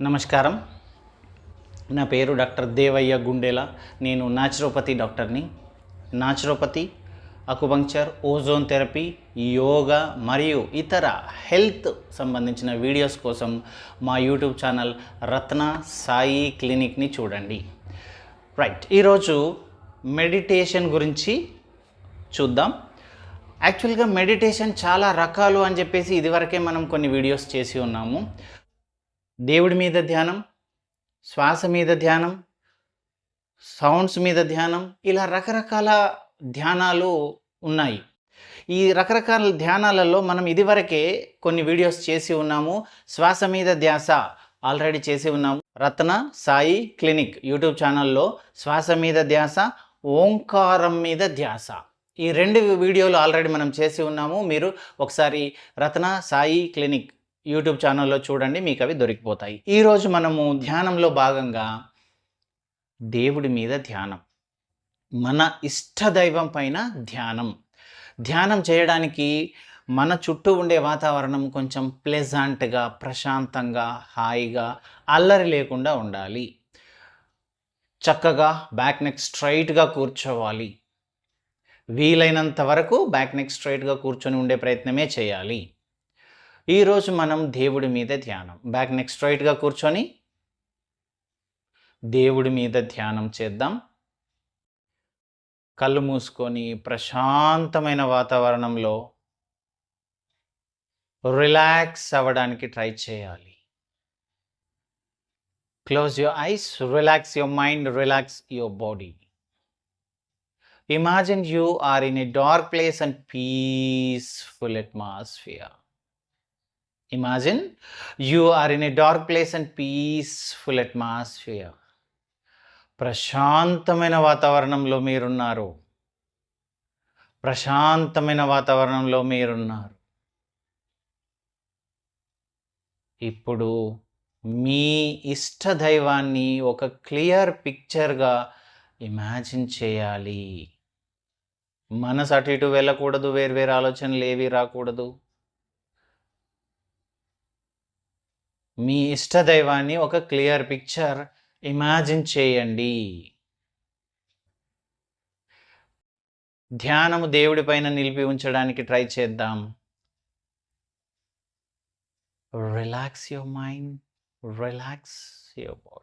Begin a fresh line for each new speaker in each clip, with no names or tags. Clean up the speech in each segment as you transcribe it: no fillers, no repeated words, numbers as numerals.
నమస్కారం. నా పేరు డాక్టర్ దేవయ్య గుండెల. నేను న్యాచురోపతి డాక్టర్ని. న్యాచురోపతి, అకుపంక్చర్, ఓజోన్ థెరపీ, యోగా మరియు ఇతర హెల్త్ సంబంధించిన వీడియోస్ కోసం మా యూట్యూబ్ ఛానల్ రత్న సాయి క్లినిక్ని చూడండి. రైట్, ఈరోజు మెడిటేషన్ గురించి చూద్దాం. యాక్చువల్గా మెడిటేషన్ చాలా రకాలు అని చెప్పేసి ఇదివరకే మనం కొన్ని వీడియోస్ చేసి ఉన్నాము. దేవుడి మీద ధ్యానం, శ్వాస మీద ధ్యానం, సౌండ్స్ మీద ధ్యానం, ఇలా రకరకాల ధ్యానాలు ఉన్నాయి. ఈ రకరకాల ధ్యానాలలో మనం ఇదివరకే కొన్ని వీడియోస్ చేసి ఉన్నాము. శ్వాస మీద ధ్యాస ఆల్రెడీ చేసి ఉన్నాము. రత్న సాయి క్లినిక్ యూట్యూబ్ ఛానల్లో శ్వాస మీద ధ్యాస, ఓంకారం మీద ధ్యాస, ఈ రెండు వీడియోలు ఆల్రెడీ మనం చేసి ఉన్నాము. మీరు ఒకసారి రత్న సాయి క్లినిక్ యూట్యూబ్ ఛానల్లో చూడండి, మీకు అవి దొరికిపోతాయి. ఈరోజు మనము ధ్యానంలో భాగంగా దేవుడి మీద ధ్యానం, మన ఇష్టదైవం పైన ధ్యానం. ధ్యానం చేయడానికి మన చుట్టూ ఉండే వాతావరణం కొంచెం ప్లెజెంట్గా, ప్రశాంతంగా, హాయిగా, అల్లరి లేకుండా ఉండాలి. చక్కగా బ్యాక్ నెక్ స్ట్రైట్గా కూర్చోవాలి. వీలైనంత వరకు బ్యాక్ నెక్ స్ట్రైట్గా కూర్చొని ఉండే ప్రయత్నమే చేయాలి. ఈరోజు మనం దేవుడి మీద ధ్యానం, బ్యాక్ నెక్ స్ట్రైట్గా కూర్చొని దేవుడి మీద ధ్యానం చేద్దాం. కళ్ళు మూసుకొని ప్రశాంతమైన వాతావరణంలో రిలాక్స్ అవ్వడానికి ట్రై చేయాలి. Close your eyes, relax your mind, relax your body. Imagine you are in a dark place and peaceful atmosphere. Imagine you are in a dark place and peaceful atmosphere. ప్రశాంతమైన వాతావరణంలో మీరున్నారు. ప్రశాంతమైన వాతావరణంలో మీరున్నారు. ఇప్పుడు మీ ఇష్ట దైవాన్ని ఒక క్లియర్ పిక్చర్గా ఇమాజిన్ చేయాలి. మనసు అటు ఇటు వెళ్ళకూడదు, వేరు ఆలోచనలు ఏవి రాకూడదు. మీ ఇష్టదైవాన్ని ఒక క్లియర్ పిక్చర్ ఇమాజిన్ చేయండి. ధ్యానము దేవుడి పైన నిలిపి ఉంచడానికి ట్రై చేద్దాం. Relax your mind, relax your body.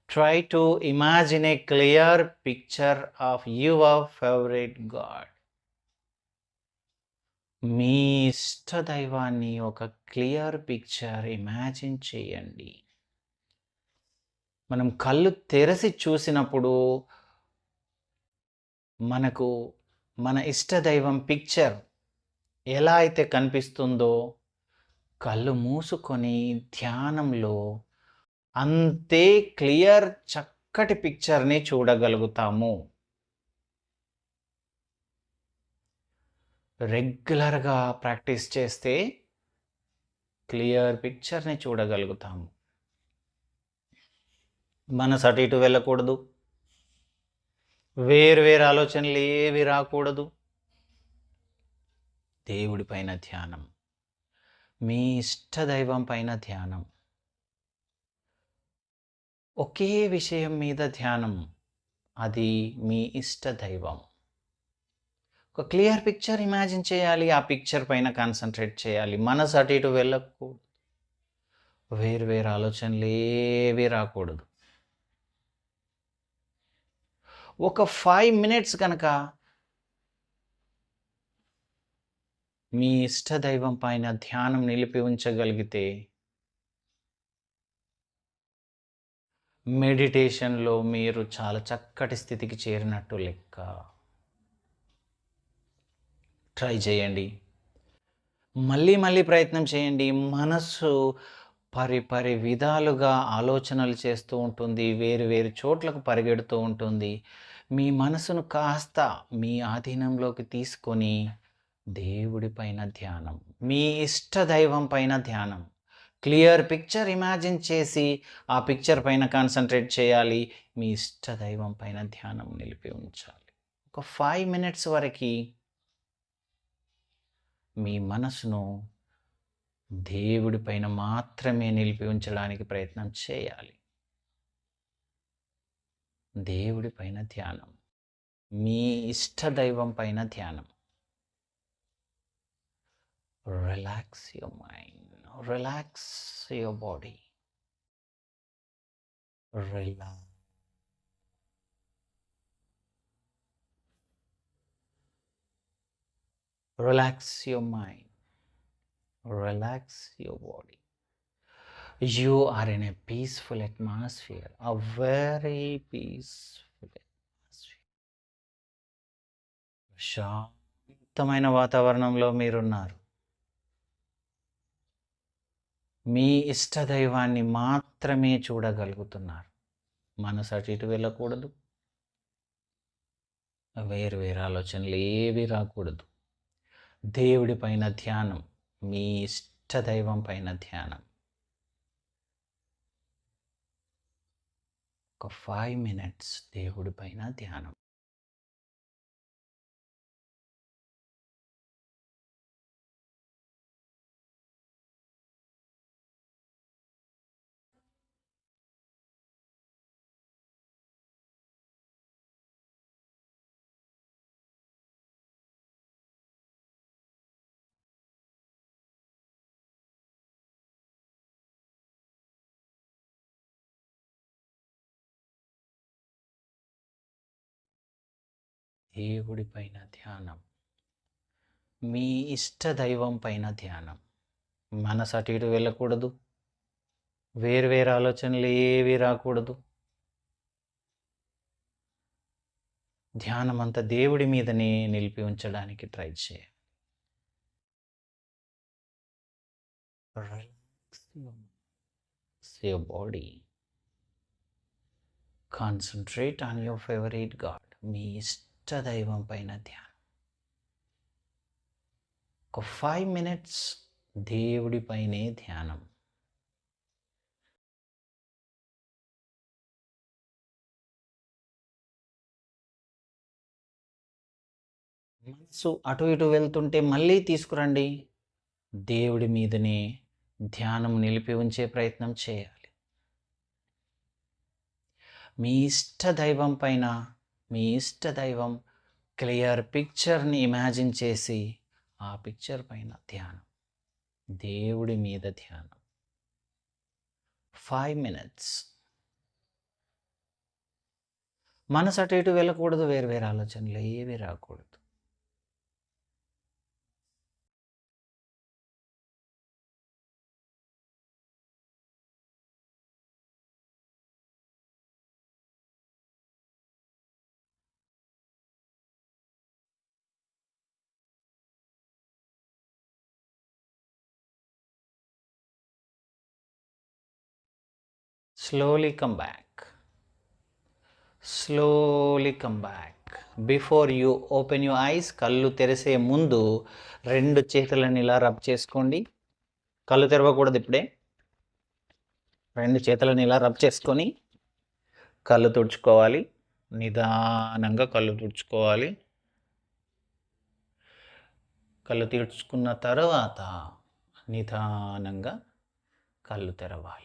Try to imagine a clear picture of your favorite God. మీ ఇష్ట దైవాన్ని ఒక క్లియర్ పిక్చర్ ఇమాజిన్ చేయండి. మనం కళ్ళు తెరచి చూసినప్పుడు మనకు మన ఇష్ట దైవం పిక్చర్ ఎలా అయితే కనిపిస్తుందో, కళ్ళు మూసుకొని ధ్యానంలో అంతే క్లియర్ చక్కటి పిక్చర్ని చూడగలుగుతాము. రెగ్యులర్గా ప్రాక్టీస్ చేస్తే క్లియర్ పిక్చర్ని చూడగలుగుతాము. మనసు అటు ఇటు వెళ్ళకూడదు, వేరు ఆలోచనలు ఏవి రాకూడదు. దేవుడి పైన ధ్యానం, మీ ఇష్టదైవం పైన ధ్యానం, ఒకే విషయం మీద ధ్యానం, అది మీ ఇష్ట దైవం. ఒక క్లియర్ పిక్చర్ ఇమాజిన్ చేయాలి, ఆ పిక్చర్ పైన కాన్సన్ట్రేట్ చేయాలి. మనసు అటు ఇటు వెళ్ళకూడదు, వేరు ఆలోచనలు ఏవి రాకూడదు. ఒక 5 minutes కనుక మీ ఇష్ట దైవం పైన ధ్యానం నిలిపి ఉంచగలిగితే మెడిటేషన్లో మీరు చాలా చక్కటి స్థితికి చేరినట్టు లెక్క. ట్రై చేయండి, మళ్ళీ ప్రయత్నం చేయండి. మనస్సు పరి విధాలుగా ఆలోచనలు చేస్తూ ఉంటుంది, వేరు చోట్లకు పరిగెడుతూ ఉంటుంది. మీ మనసును కాస్త మీ ఆధీనంలోకి తీసుకొని దేవుడి పైన ధ్యానం, మీ ఇష్ట దైవం పైన ధ్యానం, క్లియర్ పిక్చర్ ఇమాజిన్ చేసి ఆ పిక్చర్ పైన కాన్సన్ట్రేట్ చేయాలి. మీ ఇష్ట దైవం పైన ధ్యానం నిలిపి ఉంచాలి. ఒక 5 minutes వరకు మీ మనసును దేవుడి పైన మాత్రమే నిలిపి ఉంచడానికి ప్రయత్నం చేయాలి. దేవుడి పైన ధ్యానం, మీ ఇష్ట దైవం పైన ధ్యానం. Relax your mind, relax your body, relax your mind, relax your body. You are in a peaceful atmosphere, a very peaceful atmosphere. శాంతమైన వాతావరణంలో మీరున్నారు. మీ ఇష్ట దైవాన్ని మాత్రమే చూడగలుగుతున్నారు. మనసు అటు ఇటు వెళ్ళకూడదు, వేరు వేరు ఆలోచనలు ఏవి రాకూడదు. దేవుడి పైన ధ్యానం, మీ ఇష్ట దైవం పైన ధ్యానం. ఒక 5 minutes దేవుడి పైన ధ్యానం. దేవుడి పైన ధ్యానం, మీ ఇష్ట దైవం పైన ధ్యానం. మనసు అటు ఇటు వెళ్ళకూడదు, వేరు వేరు ఆలోచనలు ఏవి రాకూడదు. ధ్యానం అంతా దేవుడి మీదనే నిలిపి ఉంచడానికి ట్రై చేయాలి. Relax your body, concentrate on your favourite god. మీ ఇష్ట దైవం పైన ధ్యానం. ఒక 5 minutes దేవుడి పైనే ధ్యానం. మనసు అటు ఇటు వెళ్తుంటే మళ్ళీ తీసుకురండి. దేవుడి మీదనే ధ్యానం నిలిపి ఉంచే ప్రయత్నం చేయాలి. మీ ఇష్ట దైవం పైన, మీ ఇష్ట దైవం క్లియర్ పిక్చర్ని ఇమాజిన్ చేసి ఆ పిక్చర్ పైన ధ్యానం, దేవుడి మీద ధ్యానం. 5 minutes. మనసు అటు ఇటు వెళ్ళకూడదు, వేరు వేరు ఆలోచనలు ఏవి రాకూడదు. Slowly come back. Slowly come back. Before you open your eyes, కళ్ళు తెరిసే ముందు 2 చేతులను ఇలా రబ్ చేసుకోండి. కళ్ళు తెరవకూడదు ఇప్పుడే. 2 చేతులను ఇలా రబ్ చేసుకొని కళ్ళు తుడుచుకోవాలి. నిదానంగా కళ్ళు తుడుచుకోవాలి. కళ్ళు తుడుచుకున్న తర్వాత నిదానంగా కళ్ళు తెరవాలి.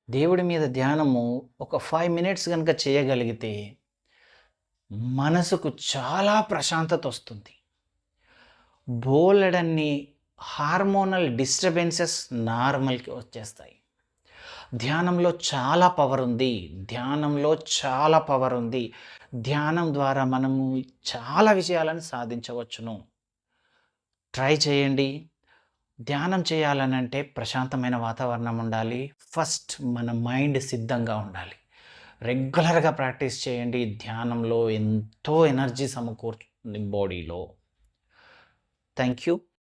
దేవుడి మీద ధ్యానము ఒక 5 minutes కనుక చేయగలిగితే మనసుకు చాలా ప్రశాంతత వస్తుంది. బోలెడన్ని హార్మోనల్ డిస్టర్బెన్సెస్ నార్మల్కి వచ్చేస్తాయి. ధ్యానంలో చాలా పవర్ ఉంది. ధ్యానంలో చాలా పవర్ ఉంది. ధ్యానం ద్వారా మనము చాలా విషయాలను సాధించవచ్చును. ట్రై చేయండి. ధ్యానం చేయాలనంటే ప్రశాంతమైన వాతావరణం ఉండాలి. ఫస్ట్ మన మైండ్ సిద్ధంగా ఉండాలి. రెగ్యులర్గా ప్రాక్టీస్ చేయండి. ధ్యానంలో ఎంతో ఎనర్జీ సమకూరుతుంది బాడీలో. Thank you.